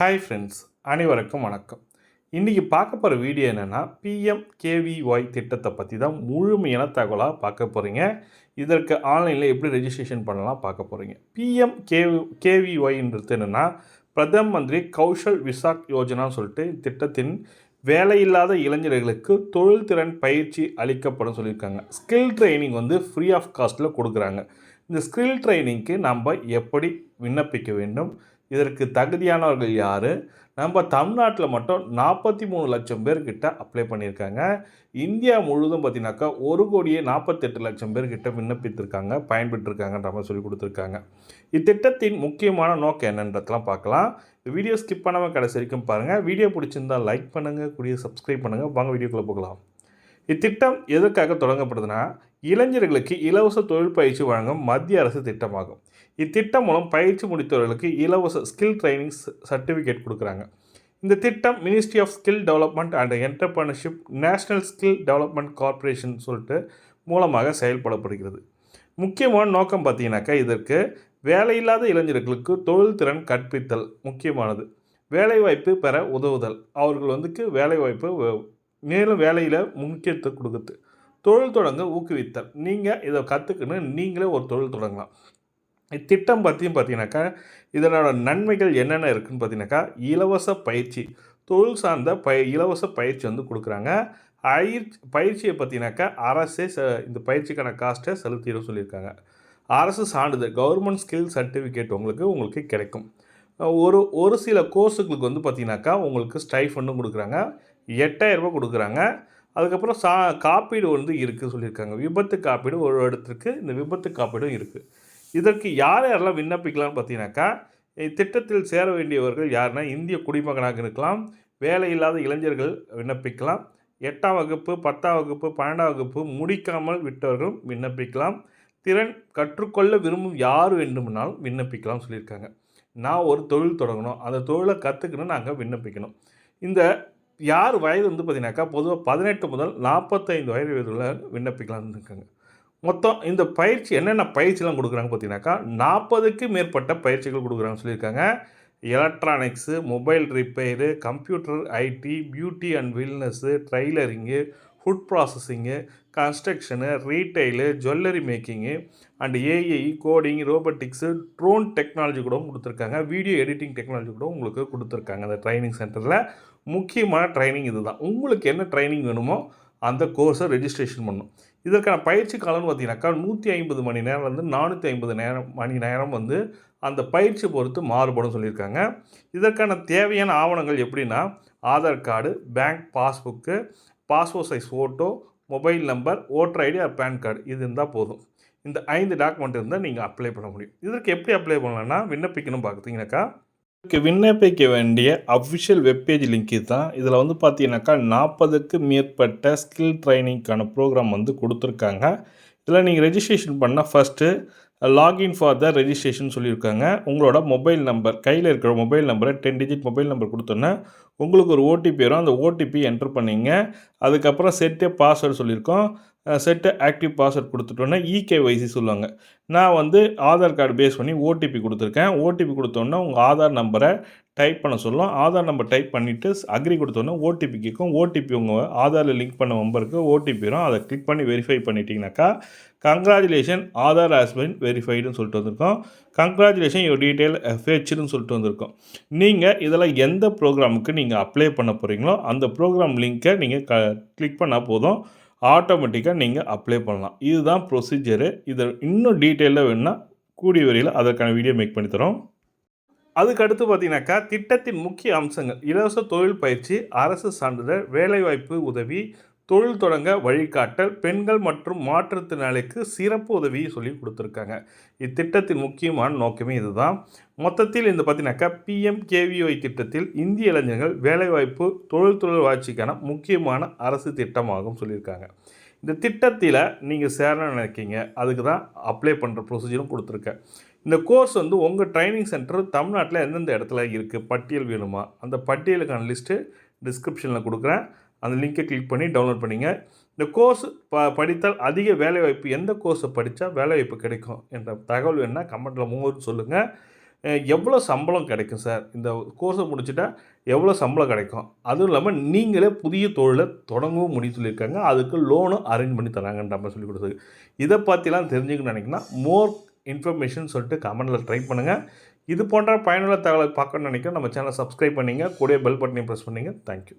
Hi friends, அனைவருக்கும் வணக்கம். இன்றைக்கி பார்க்க போகிற வீடியோ என்னென்னா, பிஎம்கேவிஒய் திட்டத்தை பற்றி தான் முழுமையான தகவலாக பார்க்க போகிறீங்க. இதற்கு ஆன்லைனில் எப்படி ரெஜிஸ்ட்ரேஷன் பண்ணலாம் பார்க்க போகிறீங்க. பிஎம்கேவிஒய்ன்றது என்னென்னா, பிரதம மந்திரி கௌஷல் விசாக் யோஜனான்னு சொல்லிட்டு திட்டத்தின் வேலையில்லாத இளைஞர்களுக்கு தொழில்திறன் பயிற்சி அளிக்கப்படும் சொல்லியிருக்காங்க. ஸ்கில் ட்ரைனிங் ஃப்ரீ ஆஃப் காஸ்ட்டில் கொடுக்குறாங்க. இந்த ஸ்கில் ட்ரைனிங்க்கு நம்ம எப்படி விண்ணப்பிக்க வேண்டும், இதற்கு தகுதியானவர்கள் யார்? நம்ம தமிழ்நாட்டில் மட்டும் 43 லட்சம் பேர்கிட்ட அப்ளை பண்ணியிருக்காங்க. இந்தியா முழுவதும் பார்த்தீங்கன்னாக்கா 1,48,00,000 பேர்கிட்ட விண்ணப்பித்திருக்காங்க, பயன்பெற்றிருக்காங்கன்ற மாதிரி சொல்லி கொடுத்துருக்காங்க. இத்திட்டத்தின் முக்கியமான நோக்கம் என்னன்றதெல்லாம் பார்க்கலாம். வீடியோ ஸ்கிப் பண்ணாமல் கடைசி வரைக்கும் பாருங்கள். வீடியோ பிடிச்சிருந்தால் லைக் பண்ணுங்கள், கூடிய சப்ஸ்கிரைப் பண்ணுங்கள். வாங்க வீடியோக்குள்ளே போகலாம். இத்திட்டம் எதற்காக தொடங்கப்படுதுன்னா, இளைஞர்களுக்கு இலவச தொழில் பயிற்சி வழங்கும் மத்திய அரசு திட்டமாகும். இத்திட்டம் மூலம் பயிற்சி முடித்தவர்களுக்கு இலவச ஸ்கில் ட்ரைனிங் சர்டிஃபிகேட் கொடுக்குறாங்க. இந்த திட்டம் ministry of skill development and entrepreneurship, national skill development corporation சொல்லிட்டு மூலமாக செயல்படப்படுகிறது. முக்கியமான நோக்கம் பார்த்தீங்கன்னாக்கா, இதற்கு வேலையில்லாத இளைஞர்களுக்கு தொழில்திறன் கற்பித்தல் முக்கியமானது. வேலைவாய்ப்பு பெற உதவுதல், அவர்கள் வேலைவாய்ப்பு மேலும் வேலையில் முக்கியத்துவம் கொடுக்குது. தொழில் தொடங்க ஊக்குவித்தல், நீங்கள் இதை கற்றுக்குன்னு நீங்களே ஒரு தொழில் தொடங்கலாம். இத்திட்டம் பற்றியும் பார்த்தீங்கன்னாக்கா, இதனோட நன்மைகள் என்னென்ன இருக்குதுன்னு பார்த்தீங்கன்னாக்கா, இலவச பயிற்சி, தொழில் சார்ந்த இலவச பயிற்சி கொடுக்குறாங்க. பயிற்சியை பார்த்தீங்கன்னாக்கா அரசே இந்த பயிற்சிக்கான காஸ்ட்டை செலுத்திடும் சொல்லியிருக்காங்க. அரசு சான்றிதழ், கவர்மெண்ட் ஸ்கில் சர்டிஃபிகேட் உங்களுக்கு கிடைக்கும். ஒரு சில கோர்ஸுகளுக்கு பார்த்தீங்கன்னாக்கா உங்களுக்கு ஸ்டைஃபண்டும் கொடுக்குறாங்க. 8,000 ரூபாய் கொடுக்குறாங்க. அதுக்கப்புறம் காப்பீடு இருக்குது சொல்லியிருக்காங்க. விபத்து காப்பீடு ஒரு இடத்துக்கு இந்த விபத்து காப்பீடும் இருக்குது. இதற்கு யாரெல்லாம் விண்ணப்பிக்கலாம்னு பார்த்தீங்கன்னாக்கா, திட்டத்தில் சேர வேண்டியவர்கள் யாருன்னா, இந்திய குடிமகனாக இருக்கலாம், வேலையில்லாத இளைஞர்கள் விண்ணப்பிக்கலாம், 8ஆம் வகுப்பு 10ஆம் வகுப்பு 12ஆம் வகுப்பு முடிக்காமல் விட்டவர்களும் விண்ணப்பிக்கலாம், திறன் கற்றுக்கொள்ள விரும்பும் யார் வேண்டுமானாலும் விண்ணப்பிக்கலாம் சொல்லியிருக்காங்க. நான் ஒரு தொழில் தொடங்கணும், அந்த தொழிலை கற்றுக்கணும், நாங்கள் விண்ணப்பிக்கணும். இந்த யார் வயது பார்த்தீங்கன்னாக்கா, பொதுவாக 18 முதல் 45 வயது வயதுள்ள விண்ணப்பிக்கலாம்னு இருக்காங்க. மொத்தம் இந்த பயிற்சி என்னென்ன பயிற்சிலாம் கொடுக்குறாங்க பார்த்தீங்கன்னாக்கா, 40க்கு மேற்பட்ட பயிற்சிகள் கொடுக்குறாங்கன்னு சொல்லியிருக்காங்க. Electronics, mobile repair, computer IT, beauty and wellness, tailoring, food processing, construction, retail, jewellery making and AI, coding, robotics, drone technology கூட கொடுத்துருக்காங்க. வீடியோ எடிட்டிங் டெக்னாலஜி கூட உங்களுக்கு கொடுத்துருக்காங்க. அந்த ட்ரைனிங் சென்டரில் முக்கியமான ட்ரைனிங் இது தான். உங்களுக்கு என்ன ட்ரைனிங் வேணுமோ அந்த கோர்ஸை ரெஜிஸ்ட்ரேஷன் பண்ணணும். இதற்கான பயிற்சி காலம்னு பார்த்தீங்கன்னாக்கா 150 மணி நேரம்லேருந்து 450 மணி நேரம் அந்த பயிற்சி பொறுத்து மாறுபடும் சொல்லியிருக்காங்க. இதற்கான தேவையான ஆவணங்கள் எப்படின்னா, Aadhaar card, bank passbook, passport size photo, mobile number, voter ID or PAN card, இது இருந்தால் போதும். இந்த 5 டாக்குமெண்ட் இருந்தால் நீங்கள் அப்ளை பண்ண முடியும். இதற்கு எப்படி அப்ளை பண்ணலான்னா, விண்ணப்பிக்கணும் பார்த்தீங்கன்னாக்கா, இதுக்கு விண்ணப்பிக்க வேண்டிய அஃபிஷியல் வெப்பேஜ் லிங்க் இதுதான். இதில் பார்த்தீங்கன்னாக்கா 40க்கு மேற்பட்ட ஸ்கில் ட்ரைனிங்க்கான ப்ரோக்ராம் கொடுத்துருக்காங்க. இதில் நீங்கள் ரெஜிஸ்ட்ரேஷன் பண்ணால் first login for the registration சொல்லியிருக்காங்க. உங்களோட மொபைல் நம்பர், கையில் இருக்கிற மொபைல் நம்பரை 10 டிஜிட் மொபைல் நம்பர் கொடுத்தோன்னே உங்களுக்கு ஒரு ஓடிபி வரும். அந்த ஓடிபி என்ட்ரு பண்ணிங்க. அதுக்கப்புறம் செட்டு பாஸ்வேர்டு சொல்லியிருக்கோம். செட்டு ஆக்டிவ் பாஸ்வேர்ட் கொடுத்துட்டோன்னே இகேஒய்சி சொல்லுவாங்க. நான் ஆதார் கார்டு பேஸ் பண்ணி ஓடிபி கொடுத்துருக்கேன். ஓடிபி கொடுத்தோன்னே உங்கள் ஆதார் நம்பரை டைப் பண்ண சொல்லும். ஆதார் நம்பர் டைப் பண்ணிவிட்டு அக்ரி கொடுத்தோன்னே ஓடிபி கேட்கும். ஓடிபி உங்கள் ஆதாரில் லிங்க் பண்ண நம்பருக்கு ஓடிபி வரும். அதை கிளிக் பண்ணி வெரிஃபை பண்ணிட்டீங்கன்னாக்கா, கங்க்ராச்சுலேஷன் ஆதார் ஹாஸ் பீன் வெரிஃபைடுன்னு சொல்லிட்டு வந்திருக்கோம். கங்க்ராச்சுலேஷன் யுவர் டீட்டெயில் ஃபெட்ச்டுன்னு சொல்லிட்டு வந்திருக்கோம். நீங்கள் இதில் எந்த ப்ரோக்ராமுக்கு நீங்கள் அப்ளை பண்ண போகிறீங்களோ அந்த ப்ரோக்ராம் லிங்க்கை நீங்கள் கிளிக் பண்ணால் போதும், ஆட்டோமேட்டிக்காக நீங்கள் அப்ளை பண்ணலாம். இதுதான் ப்ரொசீஜரு. இதை இன்னும் டீட்டெயிலாக வேணுன்னா கூடிய வரையில் அதற்கான வீடியோ மேக் பண்ணி தரோம். அதுக்கடுத்து பார்த்தீங்கன்னாக்கா, திட்டத்தின் முக்கிய அம்சங்கள்: இலவச தொழில் பயிற்சி, அரசு சான்றிதழ், வேலைவாய்ப்பு உதவி, தொழில் தொடங்க வழிகாட்டல், பெண்கள் மற்றும் மாற்றுத்திறனாளிக்கு சிறப்பு உதவி சொல்லி கொடுத்துருக்காங்க. இத்திட்டத்தின் முக்கியமான நோக்கமே இதுதான். மொத்தத்தில் பார்த்தீங்கன்னாக்கா, பிஎம்கேவிஒய் திட்டத்தில் இந்திய இளைஞர்கள் வேலைவாய்ப்பு தொழில் வளர்ச்சிக்கான முக்கியமான அரசு திட்டமாகும் சொல்லியிருக்காங்க. இந்த திட்டத்தில் நீங்கள் சேரணும்னு நினைக்கிங்க, அதுக்கு தான் அப்ளை பண்ணுற ப்ரொசீஜரும் கொடுத்துருக்கேன். இந்த கோர்ஸ் உங்கள் ட்ரைனிங் சென்டர் தமிழ்நாட்டில் எந்தெந்த இடத்துல இருக்குது, பட்டியல் வேணுமா, அந்த பட்டியலுக்கான லிஸ்ட்டு டிஸ்கிரிப்ஷனில் கொடுக்குறேன். அந்த லிங்கை கிளிக் பண்ணி டவுன்லோட் பண்ணிங்க. இந்த கோர்ஸ் படித்தால் அதிக வேலைவாய்ப்பு, எந்த கோர்ஸை படித்தா வேலைவாய்ப்பு கிடைக்கும் என்ற தகவல் வேணுன்னா கமெண்ட்டில் 3 சொல்லுங்கள். எவ்வளோ சம்பளம் கிடைக்கும் சார், இந்த கோர்ஸை முடிச்சுட்டா எவ்வளோ சம்பளம் கிடைக்கும், அதுவும் இல்லாமல் நீங்களே புதிய தொழிலை தொடங்கவும் முடியும் சொல்லியிருக்காங்க. அதுக்கு லோனும் அரேஞ்ச் பண்ணி தராங்கன்ற மாதிரி சொல்லி கொடுத்தது. இதை பற்றிலாம் தெரிஞ்சுக்கணும்னு நினைக்கினா மோர் இன்ஃபர்மேஷன் சொல்லிட்டு கமெண்டில் ட்ரை பண்ணுங்கள். இது போன்ற பயனுள்ள தகவலை பார்க்கணும்னு நினைக்கிறேன். நம்ம சேனலை சப்ஸ்கிரைப் பண்ணிங்க, கூடவே பெல் பட்டனையும் ப்ரெஸ் பண்ணிங்க. தேங்க்யூ.